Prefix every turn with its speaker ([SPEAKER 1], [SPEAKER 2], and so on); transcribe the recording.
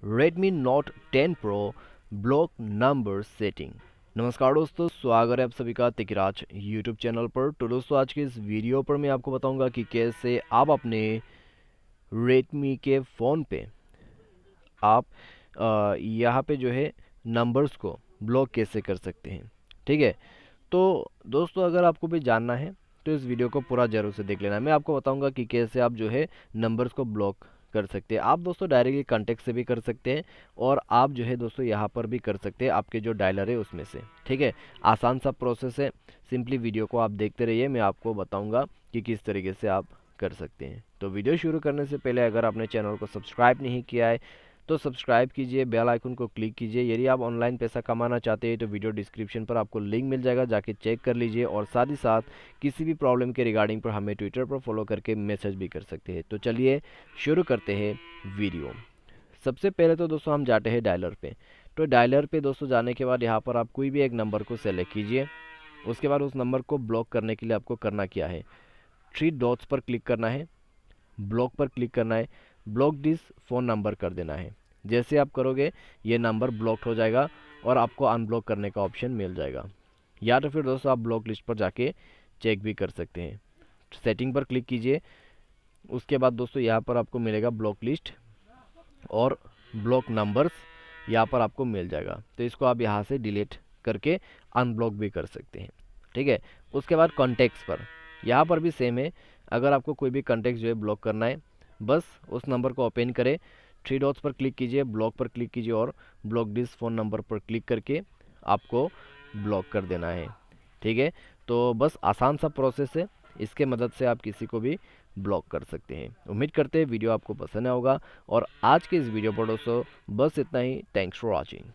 [SPEAKER 1] Redmi Note 10 Pro block number setting. नमस्कार दोस्तों, स्वागत है आप सभी का तिकराज यूट्यूब चैनल पर। तो दोस्तों आज के इस वीडियो पर मैं आपको बताऊंगा कि कैसे आप अपने Redmi के फ़ोन पे आप यहाँ पे जो है नंबर्स को ब्लॉक कैसे कर सकते हैं। ठीक है, तो दोस्तों अगर आपको भी जानना है तो इस वीडियो को पूरा जरूर से देख लेना। मैं आपको बताऊंगा कि कैसे आप जो है नंबर्स को ब्लॉक कर सकते हैं। आप दोस्तों डायरेक्टली कॉन्टेक्ट से भी कर सकते हैं और आप जो है दोस्तों यहाँ पर भी कर सकते हैं आपके जो डायलर है उसमें से। ठीक है, आसान सा प्रोसेस है। सिंपली वीडियो को आप देखते रहिए, मैं आपको बताऊंगा कि किस तरीके से आप कर सकते हैं। तो वीडियो शुरू करने से पहले अगर आपने चैनल को सब्सक्राइब नहीं किया है तो सब्सक्राइब कीजिए, बेल आइकन को क्लिक कीजिए। यदि आप ऑनलाइन पैसा कमाना चाहते हैं तो वीडियो डिस्क्रिप्शन पर आपको लिंक मिल जाएगा, जाके चेक कर लीजिए। और साथ ही साथ किसी भी प्रॉब्लम के रिगार्डिंग पर हमें ट्विटर पर फॉलो करके मैसेज भी कर सकते हैं। तो चलिए शुरू करते हैं वीडियो। सबसे पहले तो दोस्तों हम जाते हैं डायलर पे। तो डायलर पे दोस्तों जाने के बाद यहाँ पर आप कोई भी एक नंबर को सेलेक्ट कीजिए। उसके बाद उस नंबर को ब्लॉक करने के लिए आपको करना क्या है, 3 डॉट्स पर क्लिक करना है, ब्लॉक पर क्लिक करना है, ब्लॉक दिस फ़ोन नंबर कर देना है। जैसे आप करोगे ये नंबर ब्लॉक हो जाएगा और आपको अनब्लॉक करने का ऑप्शन मिल जाएगा। या तो फिर दोस्तों आप ब्लॉक लिस्ट पर जाके चेक भी कर सकते हैं। सेटिंग पर क्लिक कीजिए। उसके बाद दोस्तों यहाँ पर आपको मिलेगा ब्लॉक लिस्ट और ब्लॉक नंबर्स, यहाँ पर आपको मिल जाएगा। तो इसको आप यहाँ से डिलीट करके अनब्लॉक भी कर सकते हैं। ठीक है, उसके बाद कॉन्टेक्ट्स पर, यहाँ पर भी सेम है। अगर आपको कोई भी कॉन्टेक्ट जो है ब्लॉक करना है, बस उस नंबर को ओपन करें, 3 डॉट्स पर क्लिक कीजिए, ब्लॉक पर क्लिक कीजिए और ब्लॉक दिस फ़ोन नंबर पर क्लिक करके आपको ब्लॉक कर देना है। ठीक है, तो बस आसान सा प्रोसेस है, इसके मदद से आप किसी को भी ब्लॉक कर सकते हैं। उम्मीद करते हैं वीडियो आपको पसंद आया होगा। और आज के इस वीडियो पर दोस्तों बस इतना ही। Thanks for watching.